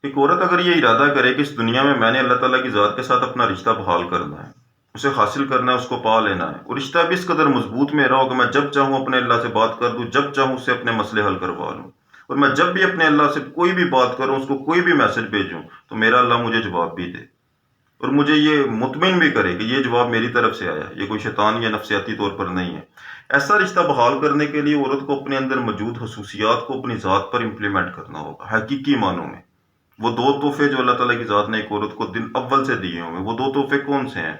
ایک عورت اگر یہ ارادہ کرے کہ اس دنیا میں نے اللہ تعالیٰ کی ذات کے ساتھ اپنا رشتہ بحال کرنا ہے، اسے حاصل کرنا ہے، اس کو پا لینا ہے، اور رشتہ بھی اس قدر مضبوط میرا ہو کہ میں جب چاہوں اپنے اللہ سے بات کر دوں، جب چاہوں اس سے اپنے مسئلے حل کروا لوں، اور میں جب بھی اپنے اللہ سے کوئی بھی بات کروں، اس کو کوئی بھی میسج بھیجوں، تو میرا اللہ مجھے جواب بھی دے، اور مجھے یہ مطمئن بھی کرے کہ یہ جواب میری طرف سے آیا، یہ کوئی شیطان یا نفسیاتی طور پر نہیں ہے۔ ایسا رشتہ بحال کرنے کے لیے عورت کو اپنے اندر موجود خصوصیات کو اپنی ذات پر امپلیمنٹ کرنا ہوگا، حقیقی معنوں میں۔ وہ دو تحفے جو اللہ تعالیٰ کی ذات نے ایک عورت کو دن اول سے دیے ہوئے، وہ دو تحفے کون سے ہیں؟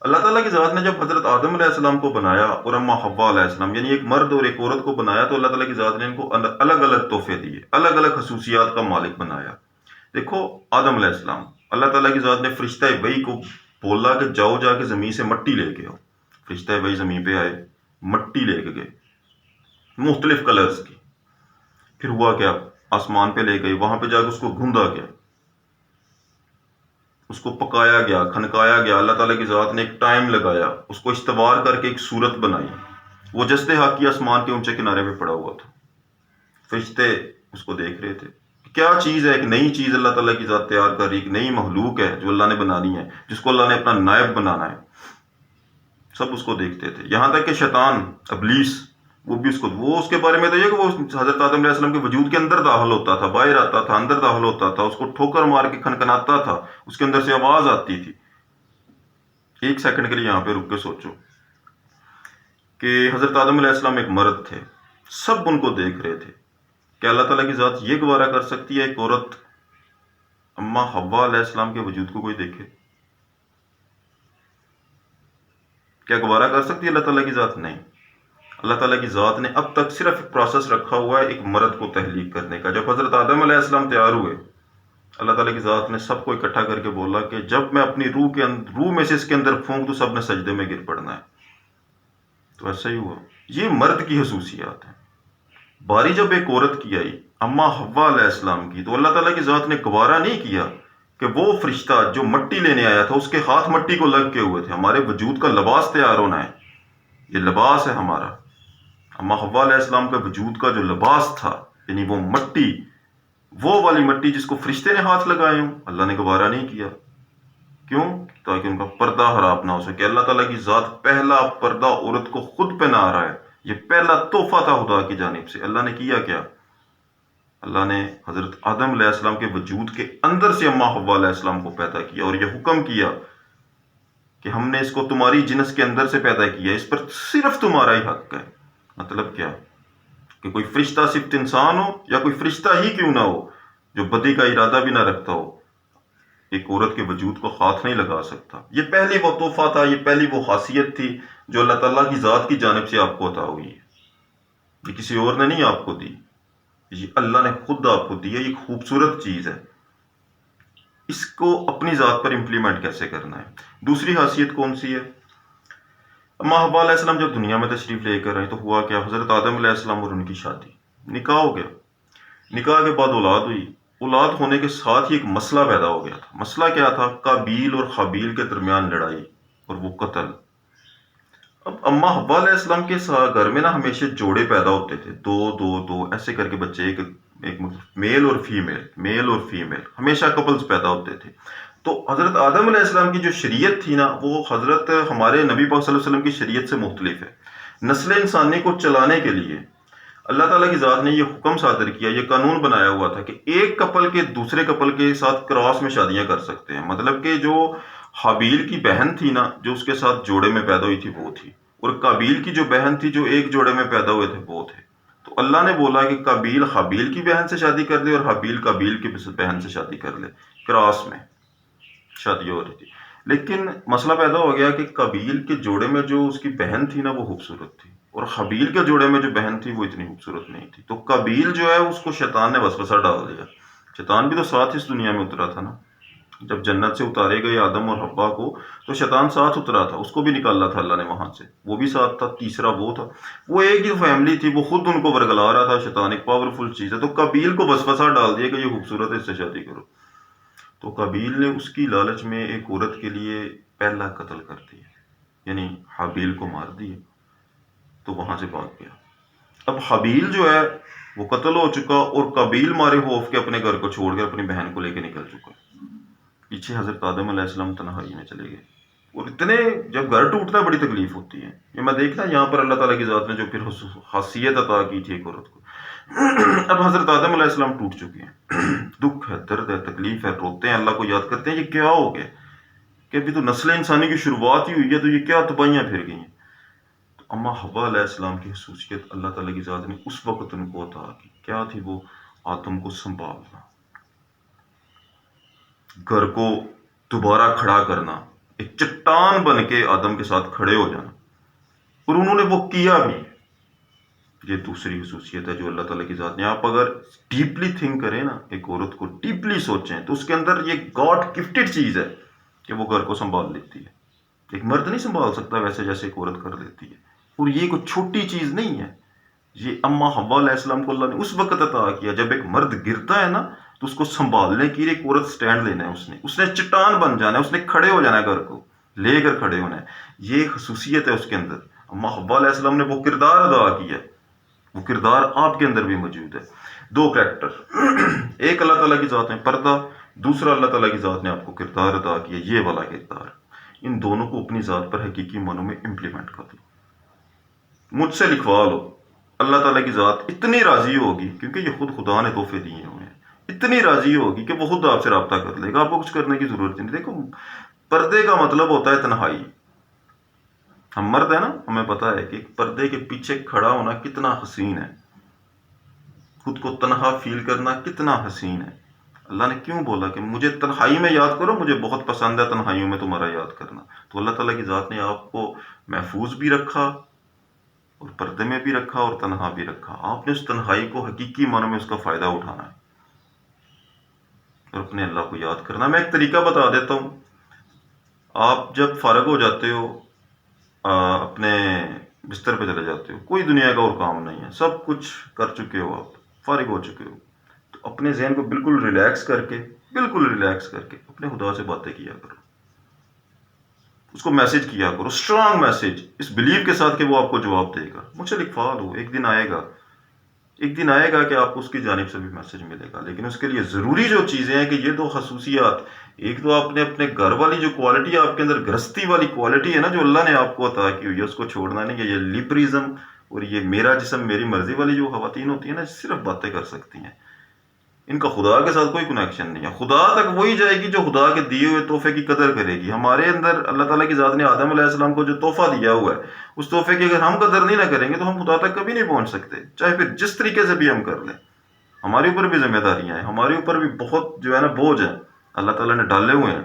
اللہ تعالیٰ کی ذات نے جب حضرت آدم علیہ السلام کو بنایا اور اما حوا علیہ السلام، یعنی ایک مرد اور ایک عورت کو بنایا، تو اللہ تعالیٰ کی ذات نے ان کو الگ الگ تحفے دیے، الگ الگ خصوصیات کا مالک بنایا۔ دیکھو آدم علیہ السلام، اللہ تعالیٰ کی ذات نے فرشتہ وحی کو بولا کہ جاؤ جا کے زمین سے مٹی لے کے آؤ۔ فرشتہ وحی زمین پہ آئے، مٹی لے کے گئے مختلف کلرز کی۔ پھر ہوا کیا؟ آسمان پہ لے گئی، وہاں پہ جا کے اس کو گھوندا گیا، اس کو پکایا گیا، کھنکایا گیا۔ اللہ تعالیٰ کی ذات نے ایک ٹائم لگایا، اس کو استوار کر کے ایک صورت بنائی۔ وہ جستے حق کی آسمان کے اونچے کنارے پہ پڑا ہوا تھا، فرشتے اس کو دیکھ رہے تھے۔ کیا چیز ہے؟ ایک نئی چیز اللہ تعالیٰ کی ذات تیار کر رہی، ایک نئی مخلوق ہے جو اللہ نے بنانی ہے، جس کو اللہ نے اپنا نائب بنانا ہے۔ سب اس کو دیکھتے تھے، یہاں تک کہ شیطان ابلیس وہ بھی وہ اس کے بارے میں تو یہ کہ وہ حضرت آدم علیہ السلام کے وجود کے اندر داخل ہوتا تھا، باہر آتا تھا، اندر داخل ہوتا تھا، اس کو ٹھوکر مار کے کھنکھناتا تھا، اس کے اندر سے آواز آتی تھی۔ ایک سیکنڈ کے لیے یہاں پہ رک کے سوچو کہ حضرت آدم علیہ السلام ایک مرد تھے، سب ان کو دیکھ رہے تھے۔ کہ اللہ تعالیٰ کی ذات یہ گوارا کر سکتی ہے ایک عورت اما حوا علیہ السلام کے وجود کو کوئی دیکھے؟ کیا گوارا کر سکتی ہے اللہ تعالیٰ کی ذات؟ نہیں۔ اللہ تعالیٰ کی ذات نے اب تک صرف ایک پروسیس رکھا ہوا ہے ایک مرد کو تخلیق کرنے کا۔ جب حضرت آدم علیہ السلام تیار ہوئے، اللہ تعالیٰ کی ذات نے سب کو اکٹھا کر کے بولا کہ جب میں اپنی روح میں سے اس کے اندر پھونک تو سب نے سجدے میں گر پڑنا ہے۔ تو ایسا ہی ہوا۔ یہ مرد کی خصوصیات ہیں۔ باری جب ایک عورت کی آئی اما حوا علیہ السلام کی، تو اللہ تعالیٰ کی ذات نے گوارا نہیں کیا کہ وہ فرشتہ جو مٹی لینے آیا تھا، اس کے ہاتھ مٹی کو لگ کے ہوئے تھے۔ ہمارے وجود کا لباس تیار ہونا ہے، یہ لباس ہے ہمارا۔ اما حوا علیہ السلام کا وجود کا جو لباس تھا، یعنی وہ مٹی، وہ والی مٹی جس کو فرشتے نے ہاتھ لگائے ہوں، اللہ نے گوارا نہیں کیا۔ کیوں؟ تاکہ ان کا پردہ خراب نہ ہو سکے۔ اللہ تعالیٰ کی ذات پہلا پردہ عورت کو خود پہنا رہا ہے، یہ پہلا تحفہ تھا خدا کی جانب سے۔ اللہ نے کیا کیا؟ اللہ نے حضرت آدم علیہ السلام کے وجود کے اندر سے اما حوا علیہ السلام کو پیدا کیا، اور یہ حکم کیا کہ ہم نے اس کو تمہاری جنس کے اندر سے پیدا کیا، اس پر صرف تمہارا ہی حق ہے۔ مطلب کیا؟ کہ کوئی فرشتہ صفت انسان ہو یا کوئی فرشتہ ہی کیوں نہ ہو جو بدی کا ارادہ بھی نہ رکھتا ہو، ایک عورت کے وجود کو ہاتھ نہیں لگا سکتا۔ یہ پہلی وہ تحفہ تھا، یہ پہلی وہ خاصیت تھی جو اللہ تعالیٰ کی ذات کی جانب سے آپ کو عطا ہوئی ہے۔ یہ کسی اور نے نہیں آپ کو دی، یہ اللہ نے خود آپ کو دی ہے۔ یہ خوبصورت چیز ہے، اس کو اپنی ذات پر امپلیمنٹ کیسے کرنا ہے۔ دوسری خاصیت کون سی ہے؟ اما حوا علیہ السلام جب دنیا میں تشریف لے کر آئے تو ہوا کیا؟ حضرت آدم علیہ السلام اور ان کی شادی، نکاح ہو گیا۔ نکاح کے بعد اولاد ہوئی۔ اولاد ہونے کے ساتھ ہی ایک مسئلہ پیدا ہو گیا تھا۔ مسئلہ کیا تھا؟ قابیل اور حابیل کے درمیان لڑائی اور وہ قتل۔ اب اما حوا علیہ السلام کے گھر میں نا ہمیشہ جوڑے پیدا ہوتے تھے، دو دو دو ایسے کر کے بچے، ایک میل اور فیمیل، ہمیشہ کپلز پیدا ہوتے تھے۔ تو حضرت آدم علیہ السلام کی جو شریعت تھی نا، وہ حضرت ہمارے نبی پاک صلی اللہ علیہ وسلم کی شریعت سے مختلف ہے۔ نسل انسانی کو چلانے کے لیے اللہ تعالیٰ کی ذات نے یہ حکم صادر کیا، یہ قانون بنایا ہوا تھا کہ ایک کپل کے دوسرے کپل کے ساتھ کراس میں شادیاں کر سکتے ہیں۔ مطلب کہ جو حابیل کی بہن تھی نا، جو اس کے ساتھ جوڑے میں پیدا ہوئی تھی، وہ تھی، اور قابیل کی جو بہن تھی جو ایک جوڑے میں پیدا ہوئے تھے، وہ تھے۔ تو اللہ نے بولا کہ قابیل حابیل کی بہن سے شادی کر لے اور حابیل قابیل کی بہن سے شادی کر لے، کراس میں شادی ہو رہی تھی۔ لیکن مسئلہ پیدا ہو گیا کہ قابیل کے جوڑے میں جو اس کی بہن تھی نا، وہ خوبصورت تھی، اور حابیل کے جوڑے میں جو بہن تھی وہ اتنی خوبصورت نہیں تھی۔ تو قابیل جو ہے اس کو شیطان نے وسوسہ ڈال دیا۔ شیطان بھی تو ساتھ اس دنیا میں اترا تھا نا، جب جنت سے اتارے گئے آدم اور حوا کو، تو شیطان ساتھ اترا تھا، اس کو بھی نکالا تھا اللہ نے وہاں سے، وہ بھی ساتھ تھا۔ تیسرا وہ تھا، وہ ایک ہی فیملی تھی، وہ خود ان کو ورگلا رہا تھا۔ شیطان ایک پاورفل چیز ہے۔ تو قابیل کو وسوسہ ڈال دیا کہ یہ خوبصورت ہے، اس سے شادی کرو۔ تو قابیل نے اس کی لالچ میں ایک عورت کے لیے پہلا قتل کر دیا، یعنی حابیل کو مار دیا، تو وہاں سے بھاگ گیا۔ اب حابیل جو ہے وہ قتل ہو چکا اور قابیل مارے خوف کے اپنے گھر کو چھوڑ کر اپنی بہن کو لے کے نکل چکا. پیچھے حضرت آدم علیہ السلام تنہائی میں چلے گئے. اور اتنے جب گھر ٹوٹتا ہے بڑی تکلیف ہوتی ہے. یہ میں دیکھتا یہاں پر اللہ تعالیٰ کی ذات نے جو پھر خاصیت عطا کی تھی ایک عورت کو. اب حضرت آدم علیہ السلام ٹوٹ چکے ہیں. دکھ ہے، درد ہے، تکلیف ہے، روتے ہیں، اللہ کو یاد کرتے ہیں. یہ کیا ہو گیا کہ ابھی تو نسل انسانی کی شروعات ہی ہوئی ہے، تو یہ کیا تباہیاں پھر گئی ہیں. تو اما حوا علیہ السلام کی خصوصیت اللہ تعالیٰ کی ذات نے اس وقت ان کو عطا کی. کیا تھی وہ؟ آدم کو سنبھالنا، گھر کو دوبارہ کھڑا کرنا، ایک چٹان بن کے آدم کے ساتھ کھڑے ہو جانا. اور انہوں نے وہ کیا بھی. یہ دوسری خصوصیت ہے جو اللہ تعالیٰ کی ذات نے. آپ اگر ڈیپلی تھنک کریں نا، ایک عورت کو ڈیپلی سوچیں، تو اس کے اندر یہ گاڈ گفٹڈ چیز ہے کہ وہ گھر کو سنبھال لیتی ہے. ایک مرد نہیں سنبھال سکتا ویسے جیسے ایک عورت کر لیتی ہے. اور یہ کوئی چھوٹی چیز نہیں ہے. یہ اما حوا علیہ السلام کو اللہ نے اس وقت عطا کیا جب ایک مرد گرتا ہے نا، تو اس کو سنبھالنے کے لیے ایک عورت سٹینڈ لینا ہے. اس نے چٹان بن جانا ہے، اس نے کھڑے ہو جانا ہے، گھر کو لے کر کھڑے ہونا ہے. یہ خصوصیت ہے اس کے اندر. اما حوا علیہ السلام نے وہ کردار ادا کیا. وہ کردار آپ کے اندر بھی موجود ہے. دو کریکٹر، ایک اللہ تعالیٰ کی ذات میں پردہ، دوسرا اللہ تعالیٰ کی ذات نے آپ کو کردار ادا کیا. یہ والا کردار، ان دونوں کو اپنی ذات پر حقیقی معنوں میں امپلیمنٹ کر دو. مجھ سے لکھوا لو. اللہ تعالیٰ کی ذات اتنی راضی ہوگی، کیونکہ یہ خود خدا نے تحفے دیے ہوئے ہیں، اتنی راضی ہوگی کہ وہ خود آپ سے رابطہ کر لے گا. آپ کو کچھ کرنے کی ضرورت نہیں. دیکھو، پردے کا مطلب ہوتا ہے تنہائی. ہم مرد ہیں نا، ہمیں پتا ہے کہ پردے کے پیچھے کھڑا ہونا کتنا حسین ہے. خود کو تنہا فیل کرنا کتنا حسین ہے. اللہ نے کیوں بولا کہ مجھے تنہائی میں یاد کرو، مجھے بہت پسند ہے تنہائیوں میں تمہارا یاد کرنا. تو اللہ تعالیٰ کی ذات نے آپ کو محفوظ بھی رکھا، اور پردے میں بھی رکھا، اور تنہا بھی رکھا. آپ نے اس تنہائی کو حقیقی معنوں میں اس کا فائدہ اٹھانا ہے اور اپنے اللہ کو یاد کرنا. میں ایک طریقہ بتا دیتا ہوں. آپ جب فارغ ہو جاتے ہو، اپنے بستر پہ چلے جاتے ہو، کوئی دنیا کا اور کام نہیں ہے، سب کچھ کر چکے ہو، آپ فارغ ہو چکے ہو، تو اپنے ذہن کو بالکل ریلیکس کر کے اپنے خدا سے باتیں کیا کرو. اس کو میسج کیا کرو، اسٹرانگ میسج، اس بلیو کے ساتھ کہ وہ آپ کو جواب دے گا. مجھ سے لکھوا دو. ایک دن آئے گا کہ آپ کو اس کی جانب سے بھی میسج ملے گا. لیکن اس کے لیے ضروری جو چیزیں ہیں کہ یہ دو خصوصیات، ایک تو آپ نے اپنے گھر والی جو کوالٹی آپ کے اندر گرہستی والی کوالٹی ہے نا، جو اللہ نے آپ کو عطا کی ہوئی ہے، اس کو چھوڑنا نہیں ہے. یہ لبرزم اور یہ میرا جسم میری مرضی والی جو خواتین ہوتی ہیں نا، صرف باتیں کر سکتی ہیں، ان کا خدا کے ساتھ کوئی کنیکشن نہیں ہے. خدا تک وہی جائے گی جو خدا کے دیے ہوئے تحفے کی قدر کرے گی. ہمارے اندر اللہ تعالیٰ کی ذات نے آدم علیہ السلام کو جو تحفہ دیا ہوا ہے، اس تحفے کی اگر ہم قدر نہیں نہ کریں گے تو ہم خدا تک کبھی نہیں پہنچ سکتے، چاہے پھر جس طریقے سے بھی ہم کر لیں. ہمارے اوپر بھی ذمہ داریاں ہیں، ہمارے اوپر بھی بہت جو ہے نا بوجھ ہیں اللہ تعالیٰ نے ڈالے ہوئے ہیں،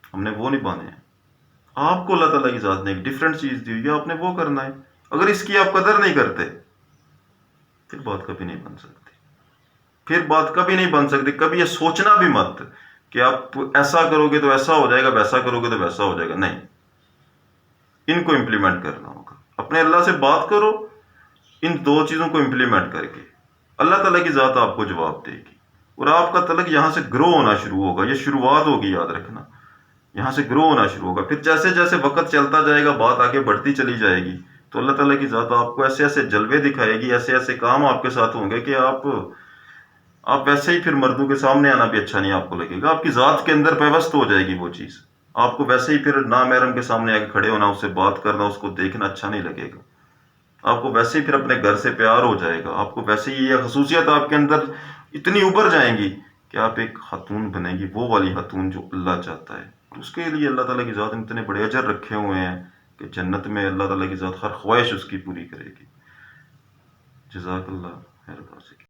ہم نے وہ نہیں بانے ہیں. آپ کو اللہ تعالیٰ کی ذات نے ایک ڈفرینٹ چیز دی ہوئی ہے، آپ نے وہ کرنا ہے. اگر اس کی آپ قدر نہیں کرتے پھر بات کبھی نہیں بن سکتی. کبھی یہ سوچنا بھی مت کہ آپ ایسا کرو گے تو ایسا ہو جائے گا، ویسا کرو گے تو ویسا ہو جائے گا. نہیں، ان کو امپلیمنٹ کرنا ہوگا. اپنے اللہ سے بات کرو، ان دو چیزوں کو امپلیمنٹ کر کے اللہ تعالیٰ کی ذات آپ کو جواب دے گی. اور آپ کا تعلق یہاں سے گرو ہونا شروع ہوگا. یہ شروعات ہوگی، یاد رکھنا، یہاں سے گرو ہونا شروع ہوگا. پھر جیسے جیسے وقت چلتا جائے گا، بات آگے بڑھتی چلی جائے گی، تو اللہ تعالیٰ کی ذات آپ کو ایسے ایسے جلوے دکھائے گی، ایسے ایسے کام آپ کے ساتھ ہوں گے کہ آپ ویسے ہی پھر مردوں کے سامنے آنا بھی اچھا نہیں آپ کو لگے گا. آپ کی ذات کے اندر پیوست ہو جائے گی وہ چیز. آپ کو ویسے ہی پھر نامحرم کے سامنے آ کے کھڑے ہونا، اس سے بات کرنا، اس کو دیکھنا اچھا نہیں لگے گا. آپ کو ویسے ہی پھر اپنے گھر سے پیار ہو جائے گا. آپ کو ویسے ہی یہ خصوصیت آپ کے اندر اتنی ابھر جائیں گی کہ آپ ایک خاتون بنے گی، وہ والی خاتون جو اللہ چاہتا ہے. اس کے لیے اللہ تعالیٰ کی ذات نے اتنے بڑے اجر رکھے ہوئے ہیں کہ جنت میں اللہ تعالیٰ کی ذات ہر خواہش اس کی پوری کرے گی. جزاک اللہ خیر.